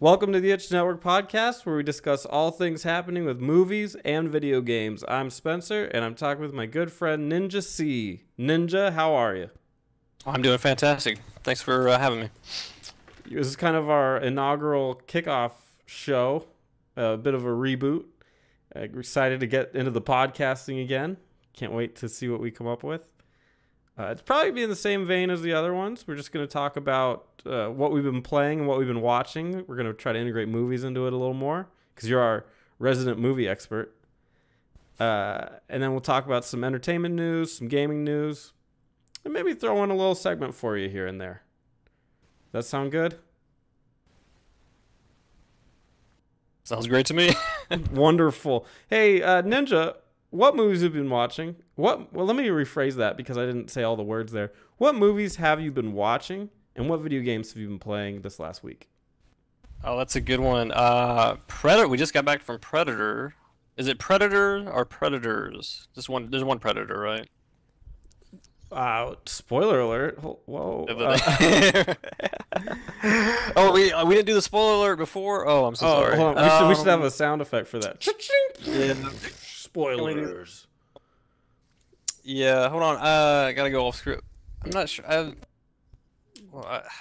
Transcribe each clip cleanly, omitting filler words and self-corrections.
Welcome to the Itch Network podcast, where we discuss all things happening with movies and video games. I'm Spencer, and I'm talking with my good friend Ninja C. Ninja, how are you? I'm doing fantastic. Thanks for having me. This is kind of our inaugural kickoff show, a bit of a reboot. We're excited to get into the podcasting again. Can't wait to see what we come up with. It's probably be in the same vein as the other ones. We're just going to talk about what we've been playing and what we've been watching. We're going to try to integrate movies into it a little more because you're our resident movie expert. And then we'll talk about some entertainment news, some gaming news, and maybe throw in a little segment for you here and there. Does that sound good? Sounds great to me. Wonderful. Hey, Ninja, what movies have you been watching? Well, let me rephrase that because I didn't say all the words there. What movies have you been watching, and what video games have you been playing this last week? Oh, that's a good one. Predator. We just got back from Predator. Is it Predator or Predators? Just one. There's one Predator, right? Spoiler alert. Whoa. Oh, we didn't do the spoiler alert before? Oh, I'm so sorry. Hold on. We should have a sound effect for that. Yeah. Spoilers. Yeah, hold on. I gotta go off script. I'm not sure. I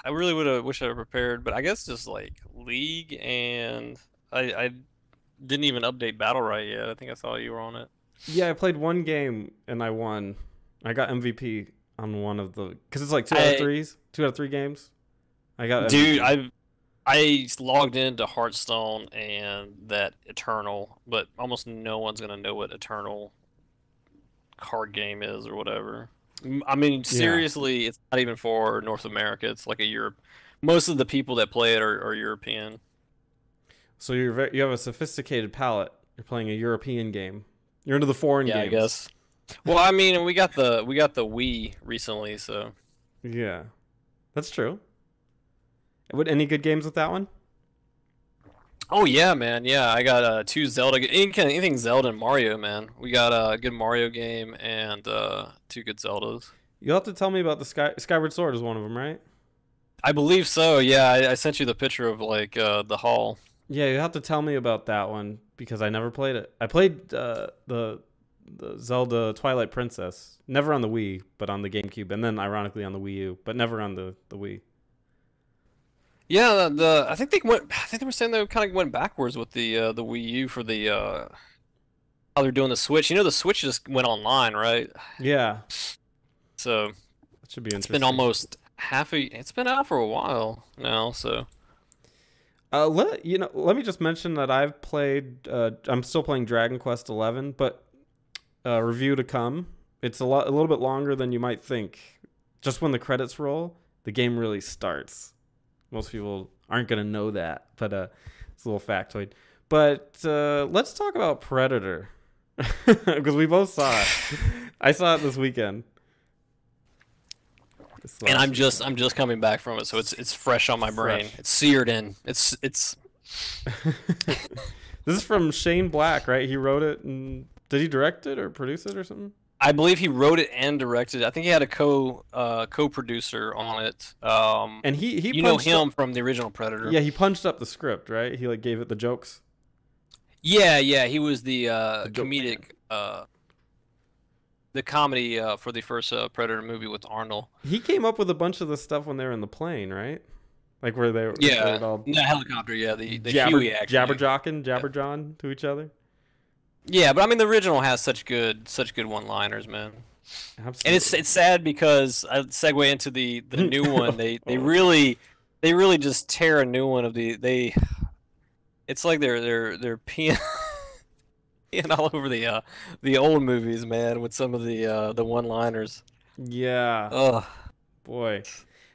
really would have wished I had prepared, but I guess just like League and I didn't even update Battle Right yet. I think I saw you were on it. Yeah, I played one game and I won. I got MVP on one of the because it's like 2 out of 3s, 2 out of 3 games. I got dude. MVP. I logged into Hearthstone and that Eternal, but almost no one's gonna know what Eternal card game is or whatever. I mean, seriously, It's not even for North America. It's like a Europe. Most of the people that play it are European. So you have a sophisticated palate. You're playing a European game. You're into the foreign games. I guess. Well, I mean, we got the Wii recently, so. Yeah, that's true. Any good games with that one? Oh yeah, man. Yeah, I got 2 Zelda. Anything Zelda and Mario, man. We got a good Mario game and 2 good Zeldas. You'll have to tell me about the Skyward Sword is one of them, right? I believe so. Yeah, I sent you the picture of like the hall. Yeah, you have to tell me about that one because I never played it. I played the Zelda Twilight Princess, never on the Wii, but on the GameCube, and then ironically on the Wii U, but never on the Wii. Yeah, I think they were saying they kind of went backwards with the Wii U for the how they're doing the Switch. You know, the Switch just went online, right? Yeah. So that should be interesting. It's been almost it's been out for a while now, so. Let me just mention that I've played. I'm still playing Dragon Quest XI, but review to come. It's a little bit longer than you might think. Just when the credits roll, the game really starts. Most people aren't going to know that, but it's a little factoid. But let's talk about Predator because we both saw it. I saw it this weekend. And I'm just coming back from it, so it's fresh on my brain. It's seared in. It's This is from Shane Black, right? He wrote it, and did he direct it or produce it or something? I believe he wrote it and directed it. I think he had a co-producer on it. And he you know him from the original Predator. Yeah, he punched up the script, right? He like gave it the jokes. Yeah, he was the comedic the comedy for the first Predator movie with Arnold. He came up with a bunch of the stuff when they were in the plane, right? Like where they were all the helicopter, the Huey action. Jabberjawing to each other. Yeah, but I mean the original has such good one-liners, man. Absolutely. And it's sad because I segue into the new one. They really just tear a new one of it's like they're peeing all over the old movies, man, with some of the one-liners. Yeah. Ugh. Boy.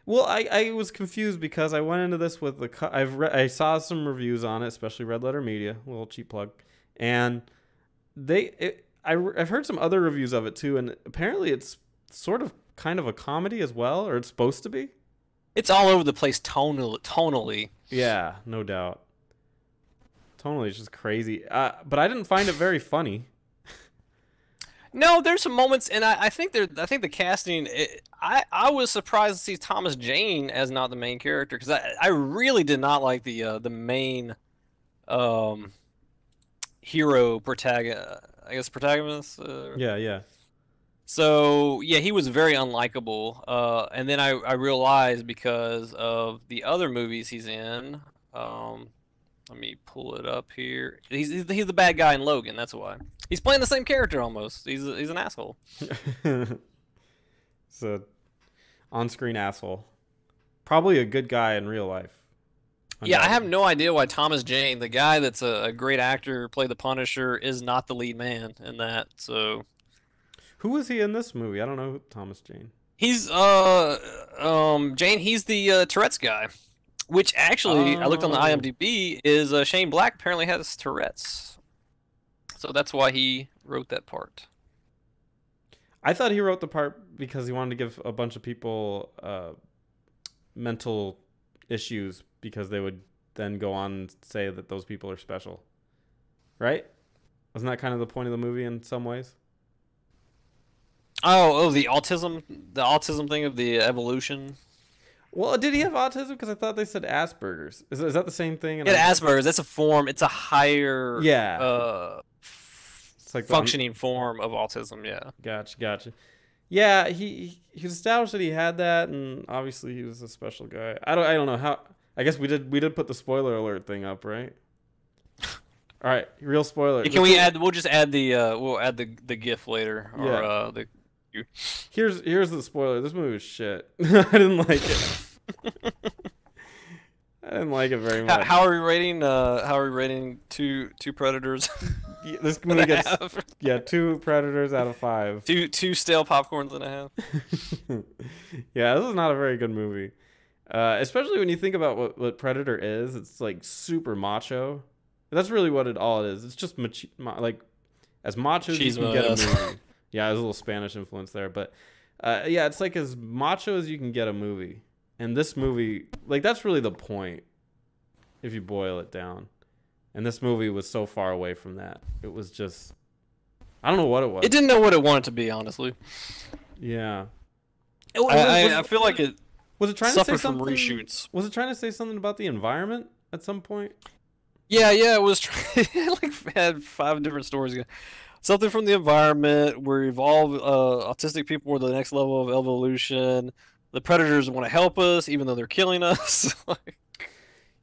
Well, I was confused because I went into this with I saw some reviews on it, especially Red Letter Media, a little cheap plug, and I've heard some other reviews of it too, and apparently it's sort of kind of a comedy as well, or it's supposed to be. It's all over the place tonally. Yeah, no doubt. Tonally, it's just crazy. But I didn't find it very funny. No, there's some moments, and I think I think the casting. I was surprised to see Thomas Jane as not the main character because I really did not like the main um hero protagonist. I guess protagonist. Yeah, yeah. So yeah, he was very unlikable. And then I realized because of the other movies he's in. Let me pull it up here. He's the bad guy in Logan. That's why he's playing the same character almost. He's an asshole. So, on-screen asshole. Probably a good guy in real life. Yeah, I have no idea why Thomas Jane, the guy that's a great actor, played the Punisher, is not the lead man in that. So, who was he in this movie? I don't know Thomas Jane. he's Jane. He's the Tourette's guy, which actually I looked on the IMDb is Shane Black apparently has Tourette's, so that's why he wrote that part. I thought he wrote the part because he wanted to give a bunch of people mental issues because they would then go on and say that those people are special. Right? Wasn't that kind of the point of the movie in some ways? Oh, the autism thing of the evolution. Well, did he have autism? Because I thought they said Asperger's. Is that the same thing? Yeah, Asperger's. That's a form. It's a higher. Yeah. It's like functioning form of autism. Yeah. Gotcha. Yeah, he established that he had that, and obviously he was a special guy. I don't know how. I guess we did put the spoiler alert thing up, right? All right, real spoiler. Can we add? We'll just add the GIF later, or yeah. Here's the spoiler. This movie was shit. I didn't like it. I didn't like it very much. How are we rating? How are we rating two Predators? This movie gets 2 Predators out of 5. Two stale popcorns and a half. Yeah, this is not a very good movie. Especially when you think about what Predator is. It's like super macho. That's really what all it is. It's just like as macho as you can get a movie. Yeah, there's a little Spanish influence there, but yeah, it's like as macho as you can get a movie. And this movie, like, that's really the point if you boil it down. And this movie was so far away from that. It was just, I don't know what it was. It didn't know what it wanted to be, honestly. Yeah. I feel like it was it trying to say from something? Reshoots. Was it trying to say something about the environment at some point? Yeah, it was. It had 5 different stories. Something from the environment. We're evolved. Autistic people were the next level of evolution. The predators want to help us, even though they're killing us.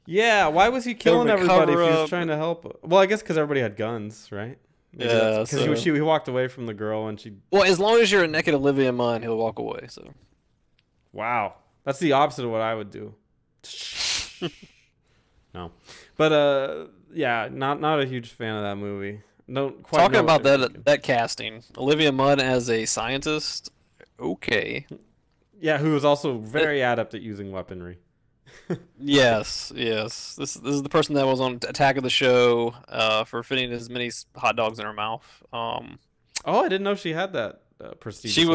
Yeah, why was he killing everybody if he was trying to help? Well, I guess because everybody had guns, right? Maybe yeah, because he walked away from the girl and she. Well, as long as you're a naked Olivia Munn, he'll walk away. So. Wow, that's the opposite of what I would do. No, but yeah, not a huge fan of that movie. Don't quite talking about that casting. Olivia Munn as a scientist. Okay. Yeah, who was also very adept at using weaponry. Yes. This is the person that was on Attack of the Show for fitting as many hot dogs in her mouth. Oh, I didn't know she had that prestige. She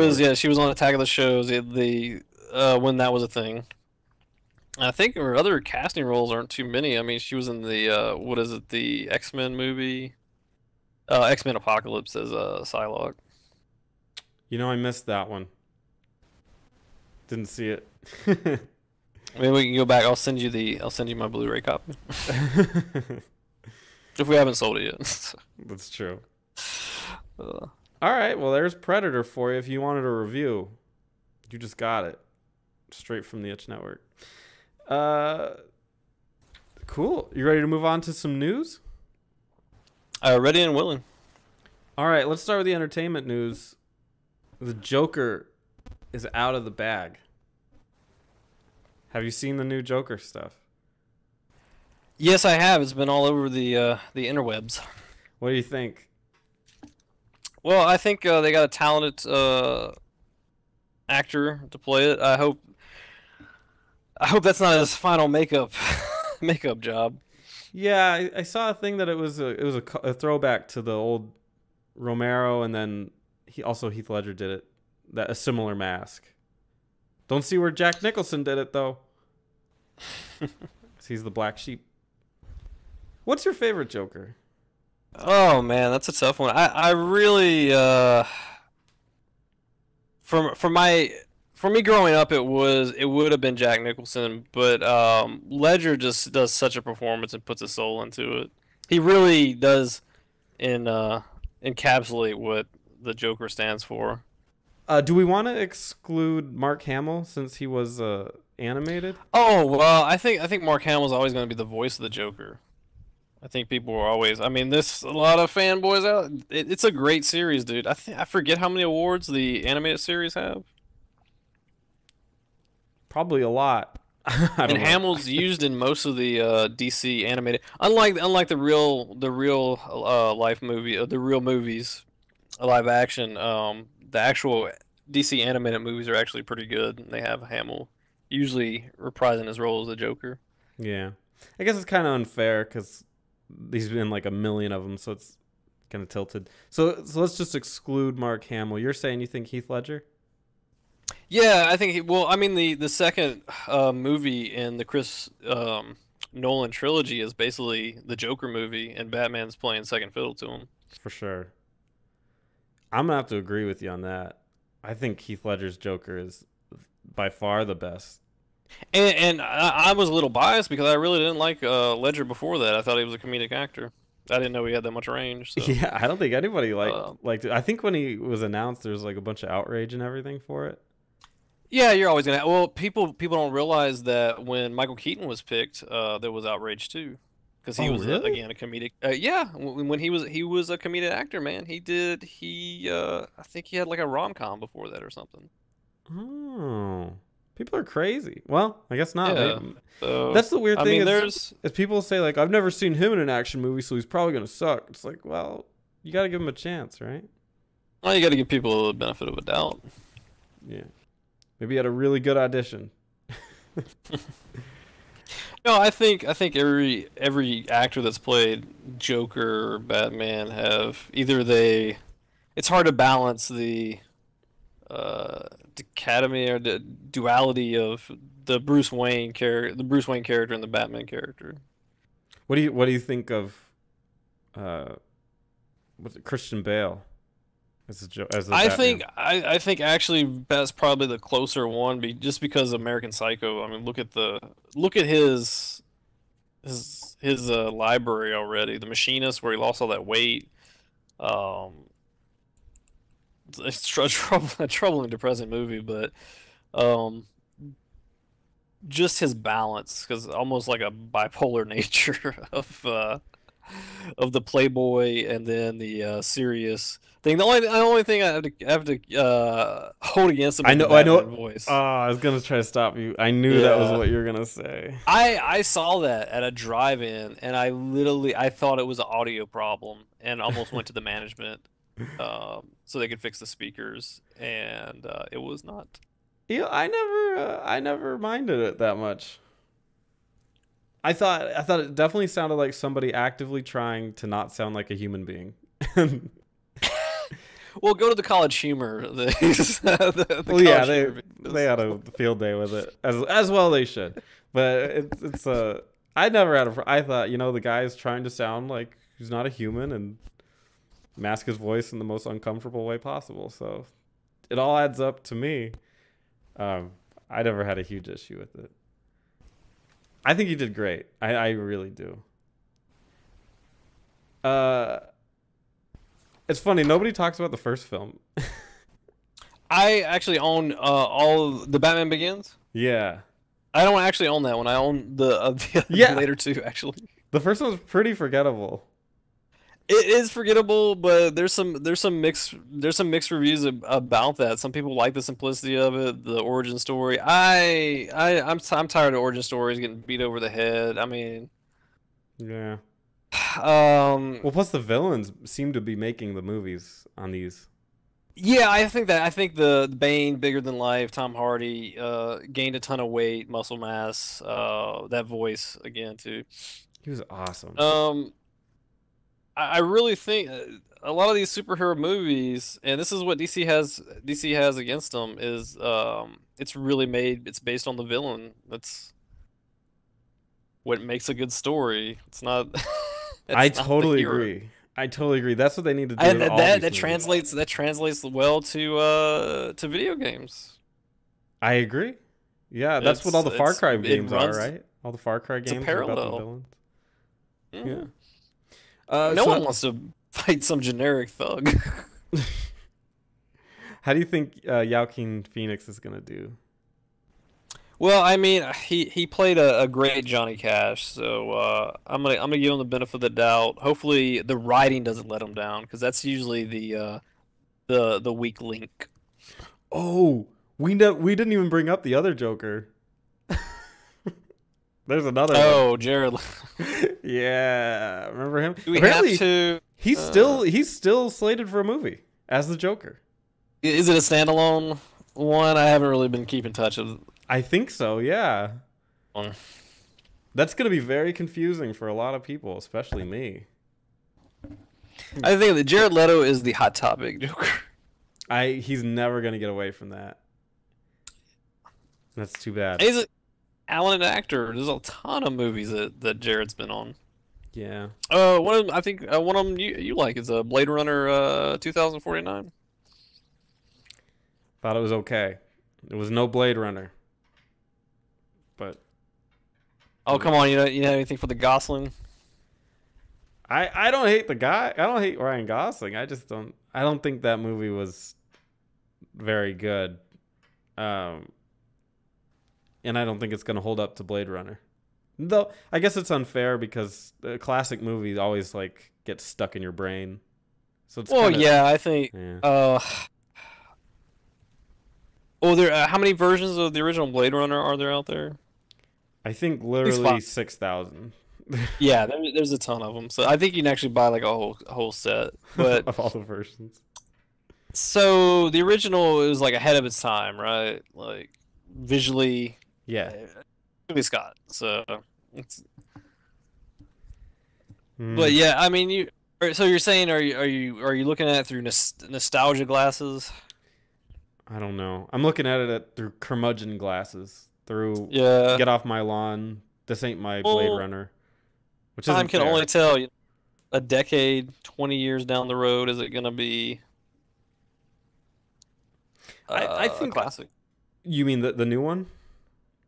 was on Attack of the Shows when that was a thing. I think her other casting roles aren't too many. I mean, she was in the the X-Men movie, X-Men Apocalypse as Psylocke. You know, I missed that one. Didn't see it. Maybe we can go back. I'll send you my Blu-ray copy. If we haven't sold it yet. That's true. All right, well, there's Predator for you if you wanted a review. You just got it. Straight from the Itch Network. Cool. You ready to move on to some news? Ready and willing. All right, let's start with the entertainment news. The Joker is out of the bag. Have you seen the new Joker stuff? Yes, I have. It's been all over the interwebs. What do you think? Well, I think they got a talented actor to play it. I hope that's not his final makeup job. Yeah, I saw a thing that it was a throwback to the old Romero, and then Heath Ledger did it. A similar mask. Don't see where Jack Nicholson did it though. He's the black sheep. What's your favorite Joker? Oh man, that's a tough one. I really for my for me growing up, it would have been Jack Nicholson, but Ledger just does such a performance and puts his soul into it. He really does in encapsulate what the Joker stands for. Do we want to exclude Mark Hamill since he was animated? Oh well, I think Mark Hamill's always going to be the voice of the Joker. I think people are always. I mean, there's a lot of fanboys out. It's a great series, dude. I forget how many awards the animated series have. Probably a lot. I And don't know. Hamill's used in most of the DC animated. Unlike the real life movie, the real movies, live action. The actual DC animated movies are actually pretty good. And they have Hamill usually reprising his role as the Joker. Yeah, I guess it's kind of unfair because he's been like a million of them, so it's kind of tilted. So let's just exclude Mark Hamill. You're saying you think Heath Ledger? Yeah, I think well, I mean the second movie in the Chris Nolan trilogy is basically the Joker movie, and Batman's playing second fiddle to him. For sure. I'm gonna have to agree with you on that. I think Heath Ledger's Joker is by far the best. And I was a little biased because I really didn't like Ledger before that. I thought he was a comedic actor. I didn't know he had that much range. So Yeah, I don't think anybody uh, liked it. I think when he was announced, there was like a bunch of outrage and everything for it. yeah, you're always gonna. Well, people don't realize that when Michael Keaton was picked, there was outrage too, because he Oh, was really? again a comedic. Yeah, when he was a comedic actor, man. I think he had like a rom com before that or something. Oh, people are crazy. Well, I guess not. Yeah. So That's the weird I thing mean, is people say like I've never seen him in an action movie, so he's probably gonna suck. It's like, well, you got to give him a chance, right? well, you got to give people the benefit of a doubt. Yeah. Maybe he had a really good audition. No, I think every actor that's played Joker or Batman have either they. It's hard to balance the dichotomy or the duality of the Bruce Wayne character and the Batman character. What do you think of uh what's it, Christian Bale as the I Batman? think I think actually that's probably the closer one, just because of American Psycho. I mean, look at his library already. The Machinist, where he lost all that weight. Um, it's a troubling, depressing movie, but um, just his balance, because almost like a bipolar nature of the playboy and then the serious thing. The only thing I have to hold against him I is the know I know. Batman voice. I was gonna try to stop you. I knew that was Yeah. what you were gonna say. I saw that at a drive-in, and I thought it was an audio problem, and almost went to the management so they could fix the speakers, and it was not. Yeah, I never minded it that much. I thought it definitely sounded like somebody actively trying to not sound like a human being. Well, go to the College Humor. The Well, yeah, College Humor they videos. had a field day with it as well they should. But it's I never had I thought, the guy's trying to sound like he's not a human and mask his voice in the most uncomfortable way possible. So it all adds up to me. I never had a huge issue with it. I think he did great. I really do. It's funny, nobody talks about the first film. I actually own all of the Batman Begins. Yeah. I don't actually own that one. I own the Yeah. later two, actually. The first one's pretty forgettable. It is forgettable, but there's some mixed reviews about that. Some people like the simplicity of it, the origin story. I'm tired of origin stories getting beat over the head. I mean, Yeah. um, Well, plus the villains seem to be making the movies on these. yeah, I think the Bane, bigger than life, Tom Hardy, gained a ton of weight, muscle mass, that voice again too. He was awesome. I really think a lot of these superhero movies, and this is what DC has against them, is it's based on the villain. That's what makes a good story. It's not I it's not the totally hero. agree. I totally agree. That's what they need to do. With all that these movies. translates well to video games. I agree. Yeah, that's what all the Far Cry it games are, runs. right? All the Far Cry It's a games are about the parallel. villains. Mhm. Yeah. No So one wants to fight some generic thug. how do you think Joaquin Phoenix is gonna do? Well, I mean, he played a great Johnny Cash, so I'm gonna give him the benefit of the doubt. Hopefully, the writing doesn't let him down, because that's usually the weak link. Oh, we didn't even bring up the other Joker. There's another one. Oh, Jared, Yeah, remember him? do we Apparently, have to? he's still slated for a movie as the Joker. Is it a standalone one? I haven't really been keeping touch with. I think so. Yeah, One. that's gonna be very confusing for a lot of people, especially me. I think that Jared Leto is the hot topic Joker. He's never gonna get away from that. That's too bad. He's a talented actor. There's a ton of movies that Jared's been on. Yeah. One of them, I think one of them you like is Blade Runner 2049. Thought it was okay. It was no Blade Runner. But Oh, come on, you know anything for the Gosling? I don't hate the guy. I don't hate Ryan Gosling. I don't think that movie was very good. And I don't think it's going to hold up to Blade Runner. Though I guess it's unfair because the classic movies always like get stuck in your brain. So it's Well, kinda, yeah, I think. yeah. Well, how many versions of the original Blade Runner are there out there? I think At least literally five. 6,000 Yeah, there's a ton of them. So I think you can actually buy like a whole set. But of all the versions. so the original is like ahead of its time, right? Like visually, Yeah. Ridley Scott. So it's. Hmm. But yeah, I mean, So you're saying, are you looking at it through nostalgia glasses? I don't know. I'm looking at it through curmudgeon glasses. Through Yeah. get off my lawn. This ain't my Blade Well, Runner. Which time isn't can fair. only tell. A decade, 20 years down the road, is it gonna be I a think classic? you mean the new one?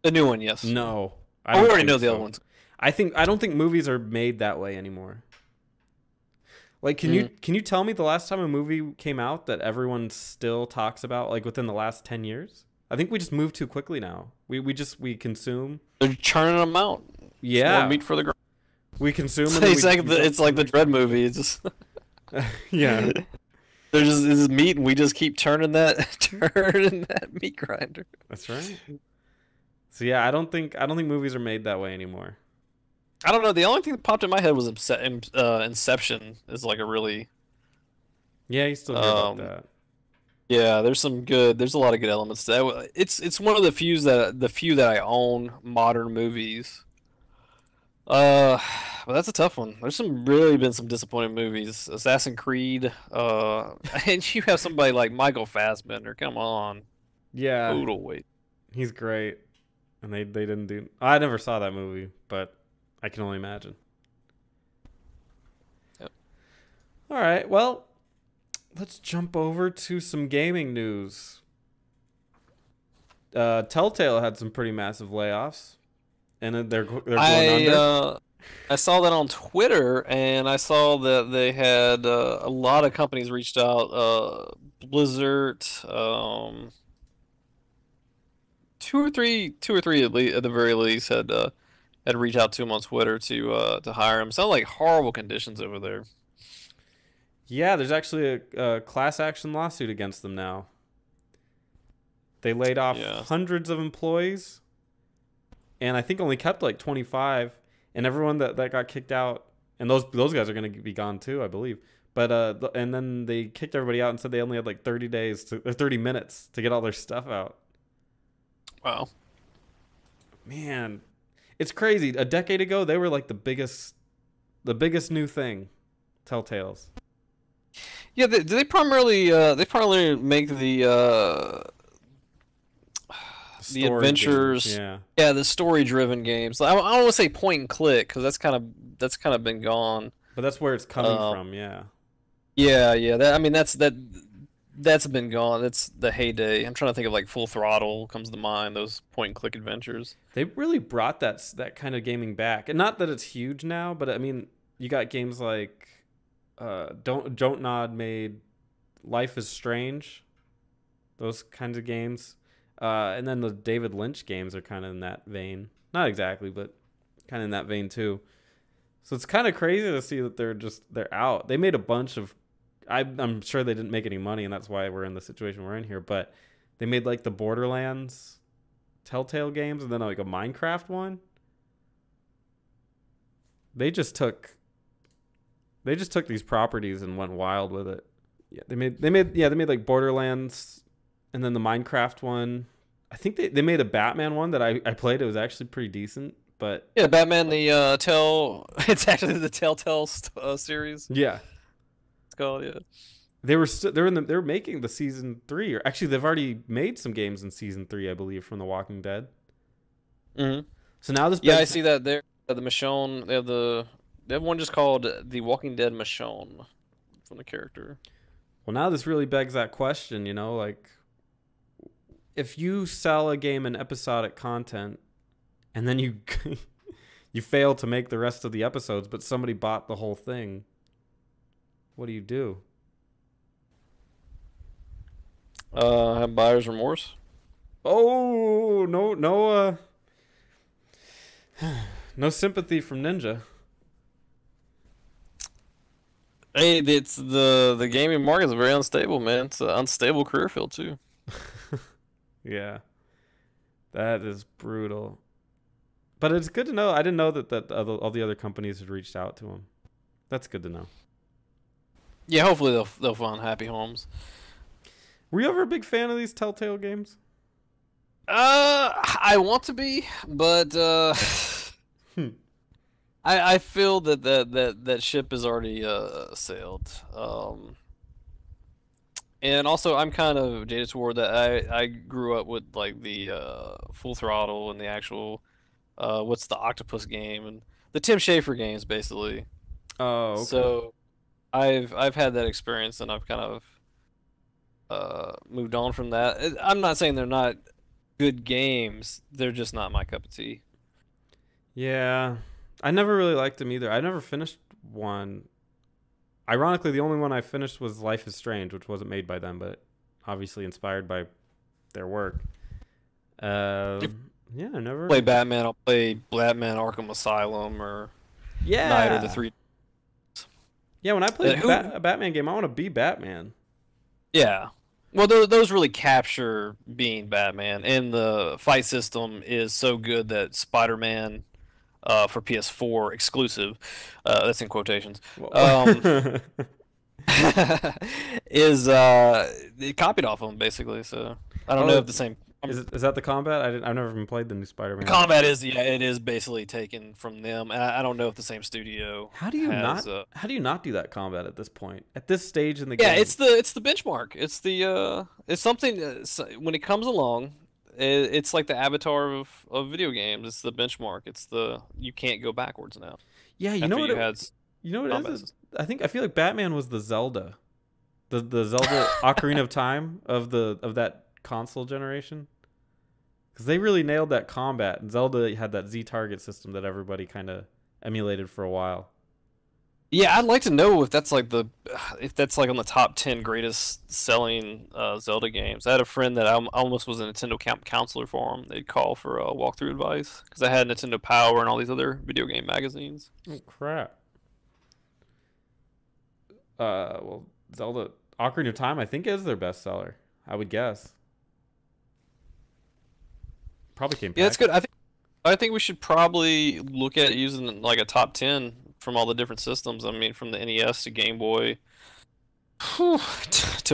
The new one, yes. No, I Oh, we don't already think know the so. other ones. I don't think movies are made that way anymore. Like, can you tell me the last time a movie came out that everyone still talks about, like within the last 10 years? I think we just move too quickly now. We consume. They're churning them out. Yeah, More meat for the ground. we consume. And then It's like the Dread movie. It's just yeah. there's just this meat, and we just keep turning that meat grinder. That's right. So yeah, I don't think movies are made that way anymore. I don't know. The only thing that popped in my head was Inception. Is like a really Yeah, you still hear about um, that. yeah. There's a lot of good elements to that. It's one of the few that I own modern movies. But that's a tough one. There's really been some disappointing movies. Assassin's Creed. And you have somebody like Michael Fassbender. Come on, Yeah, total wait. he's great. And they didn't do. I never saw that movie, but I can only imagine. Yep. All right, well, let's jump over to some gaming news. Telltale had some pretty massive layoffs, and they're going under. I saw that on Twitter, and I saw that they had a lot of companies reached out. Blizzard, two or three at the very least had reached out to him on Twitter to hire him. Sound like horrible conditions over there. Yeah, there's actually a class action lawsuit against them now. They laid off Yeah. hundreds of employees, and I think only kept like 25. And everyone that got kicked out, and those guys are going to be gone too, I believe. But and then they kicked everybody out and said they only had like 30 minutes to get all their stuff out. Wow. Man, it's crazy. A decade ago, they were like the biggest new thing, Telltales. Yeah, they primarily make the Story adventures. games, yeah. Yeah, the story-driven games. I don't want to say point and click because that's kind of been gone. But that's where it's coming Um, from, yeah. yeah. That I mean, that's been gone. That's the heyday. I'm trying to think of like Full Throttle comes to mind. Those point and click adventures. They really brought that kind of gaming back. And not that it's huge now, but I mean, you got games like Don't Nod made Life is Strange. Those kinds of games. And then the David Lynch games are kind of in that vein. Not exactly, but kind of in that vein too. So it's kind of crazy to see that they're out. They made a bunch of I'm sure they didn't make any money, and that's why we're in the situation we're in here, but they made like the Borderlands Telltale games and then like a Minecraft one. They just took these properties and went wild with it. Yeah, they made like Borderlands and then the Minecraft one. I think they made a Batman one that I played. It was actually pretty decent, but Yeah, Batman the it's actually the Telltale series. yeah. It's called, yeah. They were making the season 3, or actually they've already made some games in season 3, I believe, from The Walking Dead. Hmm. So now this Yeah, I see that there. The Michonne, they have one just called The Walking Dead Michonne from the character. Well, now this really begs that question, like if you sell a game in episodic content and then you you fail to make the rest of the episodes, but somebody bought the whole thing, what do you do? Have buyer's remorse. Oh, no, no sympathy from Ninja. Hey, it's the gaming market is very unstable, man. It's an unstable career field too. Yeah, that is brutal. But it's good to know. I didn't know that all the other companies had reached out to him. That's good to know. Yeah, hopefully they'll find happy homes. Were you ever a big fan of these Telltale games? I want to be, but I feel that ship has already sailed. And also I'm kind of jaded toward that. I grew up with like the Full Throttle and the actual what's the Octopus game and the Tim Schafer games basically. Oh, okay. So I've had that experience and I've kind of moved on from that. I'm not saying they're not good games. They're just not my cup of tea. Yeah, I never really liked them either. I never finished one. Ironically, the only one I finished was Life is Strange, which wasn't made by them, but obviously inspired by their work. Yeah, I never Play Batman. I'll play Batman Arkham Asylum or Night of the Three. Yeah, when I play Who- a Batman game, I want to be Batman. Yeah. Well, those really capture being Batman, and the fight system is so good that Spider-Man for PS4 exclusive, that's in quotations, Well, is it copied off of them basically. So I don't know if the same is that the combat? I've never even played the new Spider-Man. combat is. Yeah, it is basically taken from them. And I don't know if the same studio. How do you has, not do that combat at this point? At this stage in the Yeah, game? it's the benchmark. It's something when it comes along. It's like the avatar of video games. It's the benchmark. You can't go backwards now. Yeah, you after know what you it, had you know what it combat is? system. I feel like Batman was the Zelda. The Zelda Ocarina of Time of that console generation. Cuz they really nailed that combat. And Zelda had that Z target system that everybody kind of emulated for a while. Yeah, I'd like to know if that's like on the top 10 greatest selling Zelda games. I had a friend that I almost was a Nintendo counselor for him. They'd call for walkthrough advice because I had Nintendo Power and all these other video game magazines. Oh crap. Well, Zelda Ocarina of Time I think is their best seller. I would guess. Probably came Yeah, that's back. good. I think we should probably look at using like a top 10 from all the different systems. I mean, from the NES to Game Boy, to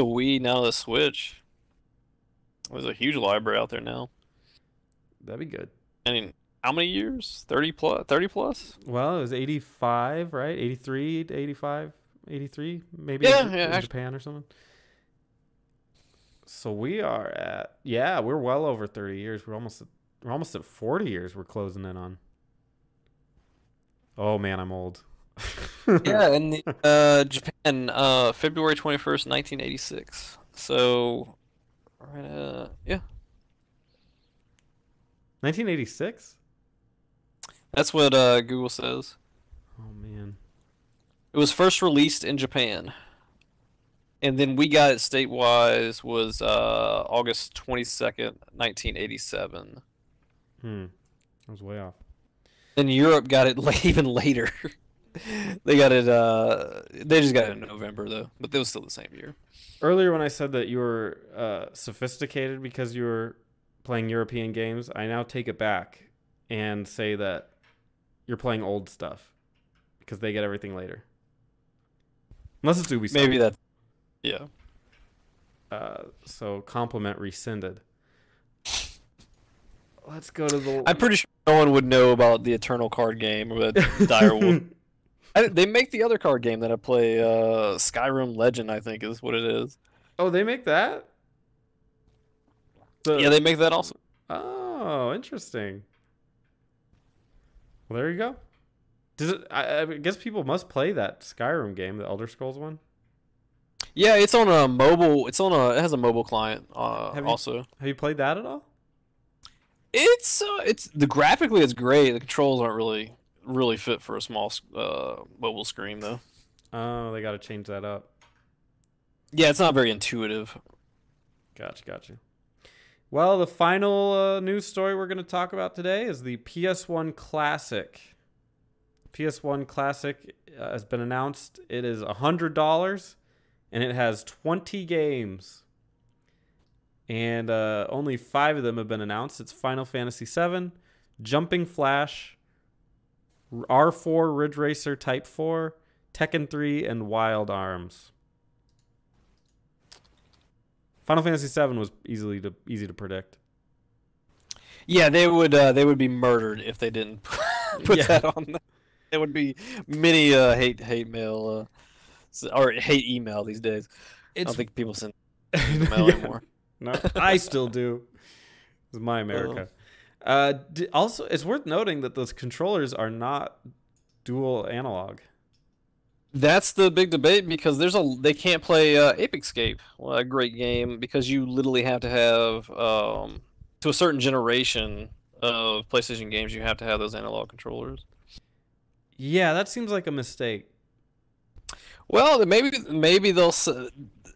Wii, now the Switch. There's a huge library out there now. That'd be good. I mean, how many years? 30 plus? 30 plus? Well, it was 85, right? 83 to 85, 83, maybe Yeah, in yeah, actually, Japan or something. So we're well over 30 years. We're almost at 40 years we're closing in on. Oh man, I'm old. Yeah, in the Japan, February 21st, 1986. So, right, yeah, 1986? that's what Google says. Oh man. It was first released in Japan, and then we got it statewide was August 22nd, 1987. I was way off. Then Europe got it even later. They got it. They just got it in November though, but it was still the same year. Earlier when I said that you were sophisticated because you were playing European games, I now take it back and say that you're playing old stuff because they get everything later. Unless it's Ubisoft. Maybe that. Yeah. So compliment rescinded. Let's go to the. I'm pretty sure no one would know about the Eternal card game or the Direwolf. They make the other card game that I play, Skyrim Legend, I think is what it is. Oh, they make that? Yeah, they make that also. Oh, interesting. Well, there you go. Does it? I guess people must play that Skyrim game, the Elder Scrolls one. Yeah, it's on a mobile. It has a mobile client. Also, have you played that at all? It's graphically it's great. The controls aren't really fit for a small mobile screen though. Oh, they got to change that up. Yeah, it's not very intuitive. Gotcha. Well, the final news story we're going to talk about today is the PS1 Classic. PS1 Classic has been announced. It is $100, and it has 20 games. And only 5 of them have been announced. It's Final Fantasy VII, Jumping Flash, R4 Ridge Racer Type 4, Tekken 3, and Wild Arms. Final Fantasy VII was easy to predict. Yeah, they would be murdered if they didn't put that on there. There would be many hate mail or hate email these days. I don't think people send email anymore. No, I still do. This is my America. Also, it's worth noting that those controllers are not dual analog. That's the big debate because they can't play Ape Escape, a great game, because you literally have to have to a certain generation of PlayStation games you have to have those analog controllers. Yeah, that seems like a mistake. Well, maybe they'll.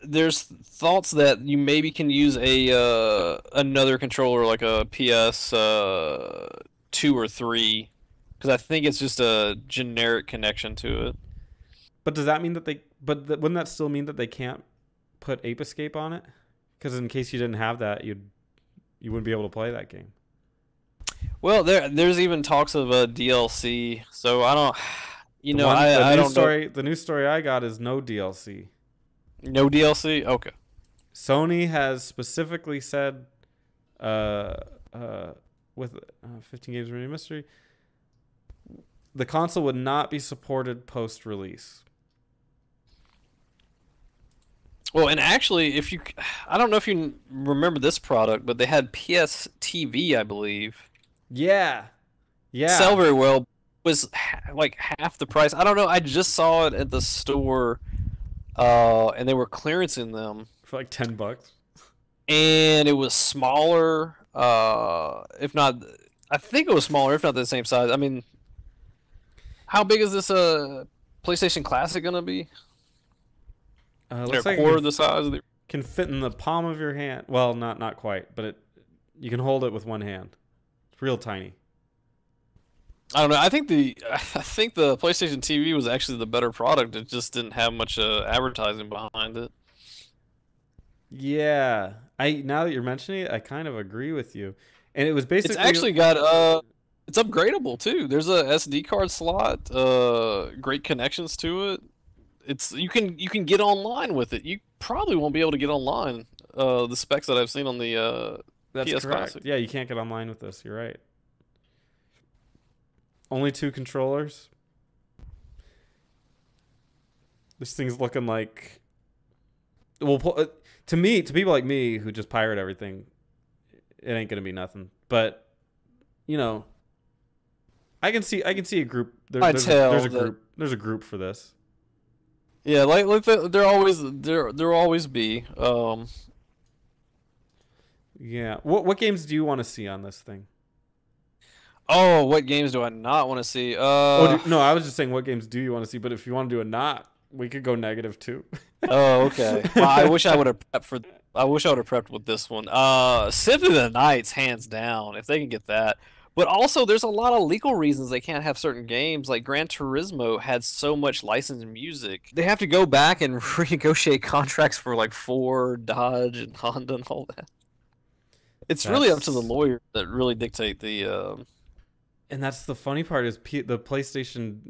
There's thoughts that you maybe can use another controller like a PS 2 or 3, because I think it's just a generic connection to it. But does that mean that wouldn't that still mean that they can't put Ape Escape on it? Because in case you didn't have that, you wouldn't be able to play that game. Well, there's even talks of a DLC. So I don't, The news story I got is no DLC. No DLC? Okay. Sony has specifically said, with 15 games remaining mystery, the console would not be supported post-release. Well, and actually, I don't know if you remember this product, but they had PS TV, I believe. Yeah. Sell very well. Was like half the price. I don't know. I just saw it at the store, and they were clearancing them for like $10. And it was smaller. If not, I think it was smaller. If not the same size. I mean, how big is this PlayStation Classic gonna be? Looks like quarter the size of the. Can fit in the palm of your hand. Well, not quite, but you can hold it with one hand. It's real tiny. I don't know. I think the PlayStation TV was actually the better product. It just didn't have much advertising behind it. Yeah, now that you're mentioning it, I kind of agree with you. And it was basically it's actually got it's upgradable too. There's a SD card slot, great connections to it. You can get online with it. You probably won't be able to get online. The specs that I've seen on the That's PS correct. Classic. Yeah, you can't get online with this. You're right. Only 2 controllers. This thing's looking like, well, to people like me who just pirate everything, it ain't gonna be nothing. But I can see a group. There's There's a group for this. Yeah, there always be. Yeah. What games do you want to see on this thing? Oh, what games do I not want to see? No, I was just saying what games do you want to see, but if you want to do a not, we could go negative too. Oh, okay. Well, I wish I would have prepped for. I wish I would have prepped with this one. Symphony of the Nights, hands down, if they can get that. But also, there's a lot of legal reasons they can't have certain games. Like Gran Turismo had so much licensed music, they have to go back and renegotiate contracts for like Ford, Dodge, and Honda, and all that. It's really up to the lawyer that really dictate the. And that's the funny part is the PlayStation,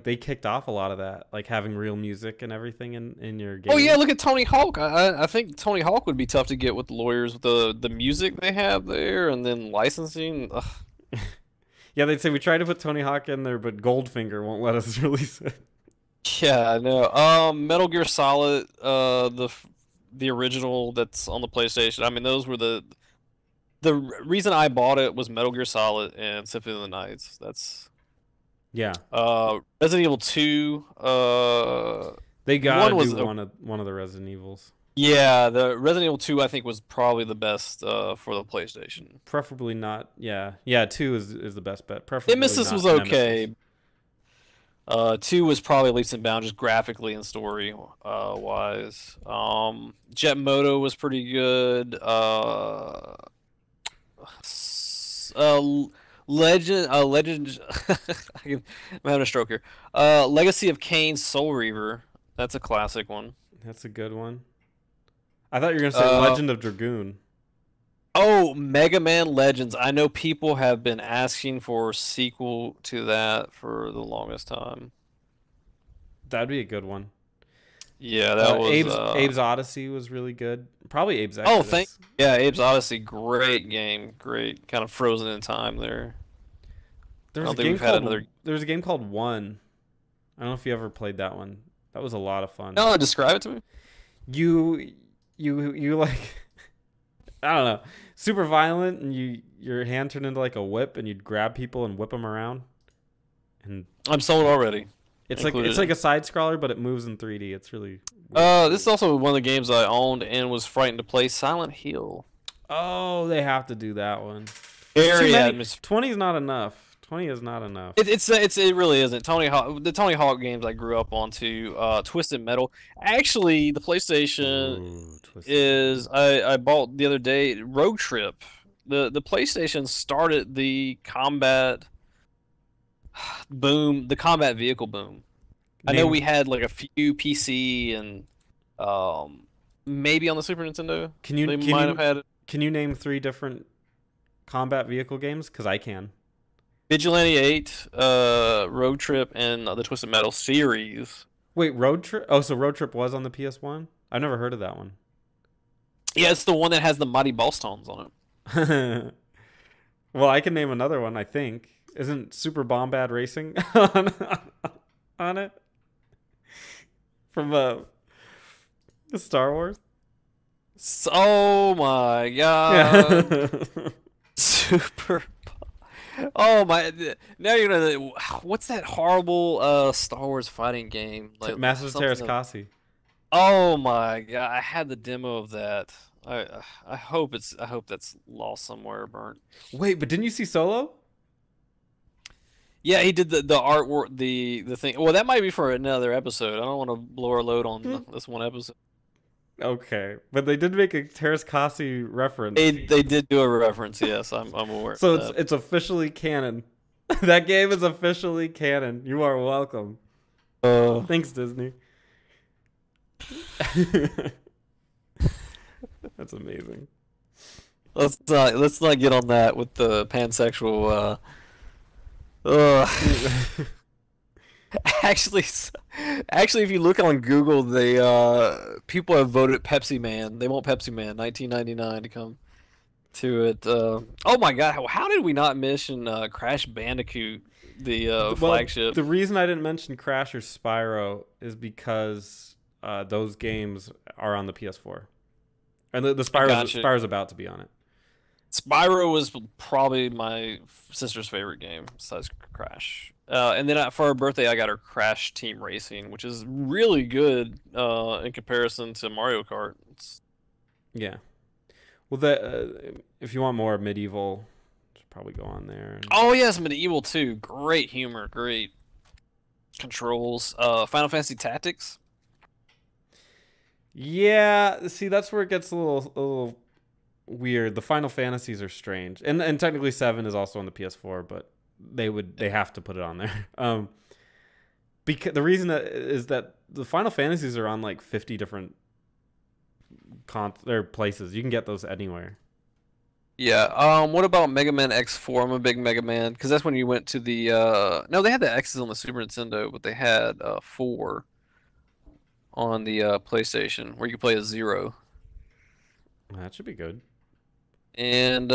they kicked off a lot of that, like having real music and everything in your game. Oh yeah, look at Tony Hawk. I think Tony Hawk would be tough to get with the lawyers with the music they have there and then licensing. Yeah, they'd say we tried to put Tony Hawk in there, but Goldfinger won't let us release it. Yeah, I know. Metal Gear Solid, the original that's on the PlayStation. I mean, those were the reason I bought it was Metal Gear Solid and Symphony of the Nights. That's yeah. Resident Evil 2. They gotta do one of the Resident Evils. Yeah, the Resident Evil 2 I think was probably the best for the PlayStation. Preferably not. Yeah. 2 is the best bet. Preferably Nemesis was okay. 2 was probably leaps and bounds just graphically and story wise. Jet Moto was pretty good. Legend I'm having a stroke here. Legacy of Kain Soul Reaver. That's a classic one. That's a good one. I thought you were gonna say Legend of Dragoon. Oh, Mega Man Legends. I know people have been asking for a sequel to that for the longest time. That'd be a good one. Yeah, that was Abe's Odyssey was really good. Probably Abe's Exodus. Yeah, Abe's Odyssey, great game, great, kind of frozen in time there. There's a game called One. I don't know if you ever played that one. That was a lot of fun. No, describe it to me. You like, I don't know, super violent, and your hand turned into like a whip, and you'd grab people and whip them around. And I'm sold already. It's like a side scroller, but it moves in 3D. It's really this is also one of the games I owned and was frightened to play. Silent Hill. Oh, they have to do that one. 20 is not enough. 20 is not enough. It really isn't. The Tony Hawk games I grew up on too. Twisted Metal. Actually, the PlayStation I bought the other day. Road Trip. The PlayStation started the combat boom, the combat vehicle boom. I know we had like a few PC and maybe on the Super Nintendo. Can you name 3 different combat vehicle games? Because I can. Vigilante 8, Road Trip, and the Twisted Metal series. Wait, Road Trip? Oh, so Road Trip was on the PS1? I've never heard of that one. Yeah, it's the one that has the Mighty Ballstones on it. Well, I can name another one, I think. Isn't Super Bombad Racing on it? From Star Wars? Oh my god. Yeah. Super. Oh my. Now you're gonna. What's that horrible Star Wars fighting game? Like Masters of Terrascasi. Oh my god! I had the demo of that. I hope that's lost somewhere, burnt. Wait, but didn't you see Solo? Yeah, he did the artwork, the thing. Well, that might be for another episode. I don't want to blow our load on this one episode. Okay, but they did make a Terrascasi reference. They did do a reference. Yes, I'm aware. So it's officially canon. That game is officially canon. You are welcome. Thanks, Disney. That's amazing. Let's not get on that with the pansexual. Actually, if you look on Google, they people have voted Pepsi Man. They want Pepsi Man 1999 to come to it. Oh my God! How did we not mention Crash Bandicoot, the flagship? The reason I didn't mention Crash or Spyro is because those games are on the PS4, and the Spyro's about to be on it. Spyro was probably my sister's favorite game besides Crash. And then for her birthday, I got her Crash Team Racing, which is really good in comparison to Mario Kart. Yeah. Well, that if you want more medieval, should probably go on there. Oh yes, Medieval too. Great humor, great controls. Final Fantasy Tactics. Yeah, see, that's where it gets a little weird. The Final Fantasies are strange, and technically 7 is also on the PS4, but they have to put it on there. Because the reason that is that the Final Fantasies are on like 50 different places. You can get those anywhere. Yeah. What about Mega Man X4? I'm a big Mega Man because that's when you went to the. No, they had the X's on the Super Nintendo, but they had 4 on the PlayStation where you could play as Zero. That should be good. And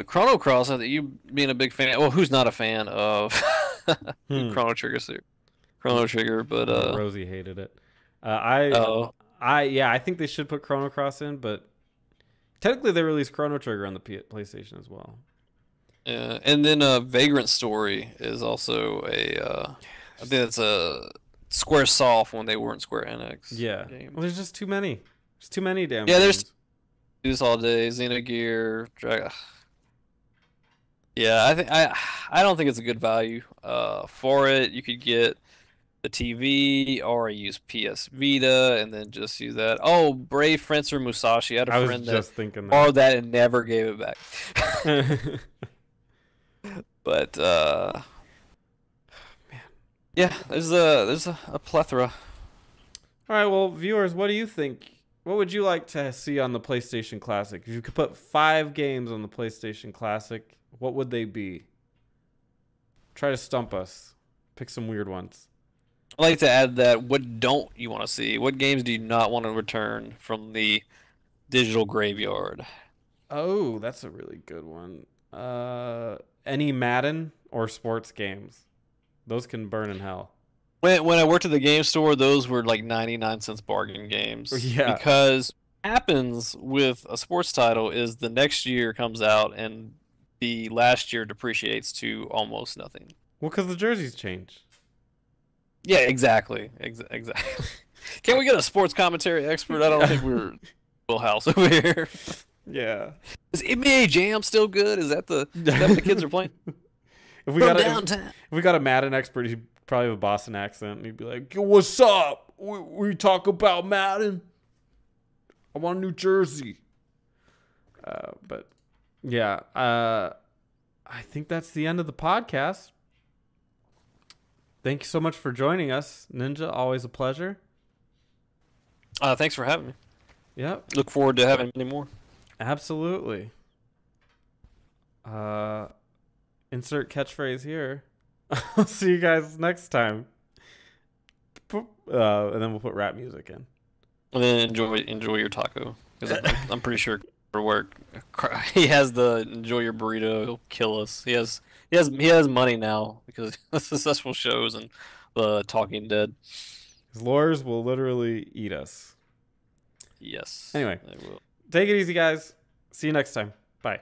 Chrono Cross, I think you being a big fan. Well, who's not a fan of Chrono Trigger? Chrono Trigger, but Rosie hated it. I think they should put Chrono Cross in, but technically they released Chrono Trigger on the PlayStation as well. Yeah, and then Vagrant Story is also a. I think it's a Square Soft when they weren't Square Enix. Yeah. Game. Well, there's just too many. There's too many damn. Yeah, games. there's Use All Day, Xenogear, Dragon. Yeah, I don't think it's a good value. For it, you could get the TV or use PS Vita and then just use that. Oh, Brave Fencer Musashi. I had a friend that borrowed that and never gave it back. But man, yeah, there's a plethora. All right, well, viewers, what do you think? What would you like to see on the PlayStation Classic? If you could put 5 games on the PlayStation Classic, what would they be? Try to stump us. Pick some weird ones. I'd like to add that. What don't you want to see? What games do you not want to return from the digital graveyard? Oh, that's a really good one. Any Madden or sports games. Those can burn in hell. When I worked at the game store, those were like 99-cent bargain games. Yeah. Because what happens with a sports title is the next year comes out and the last year depreciates to almost nothing. Well, because the jerseys change. Yeah, exactly. Exactly. Can we get a sports commentary expert? I don't think we're full house over here. Yeah. Is NBA Jam still good? Is that what the kids are playing? If we got a Madden expert, he'd probably have a Boston accent, and he'd be like, "What's up? We talk about Madden. I want a new jersey." But yeah, I think that's the end of the podcast. Thank you so much for joining us, Ninja. Always a pleasure. Thanks for having me. Yep. Look forward to having many more. Absolutely. Insert catchphrase here. I'll see you guys next time. And then we'll put rap music in. And then enjoy your taco, because I'm pretty sure for work he has the enjoy your burrito. He'll kill us. He has money now because of successful shows and the Talking Dead. His lawyers will literally eat us. Yes. Anyway, they will. Take it easy, guys. See you next time. Bye.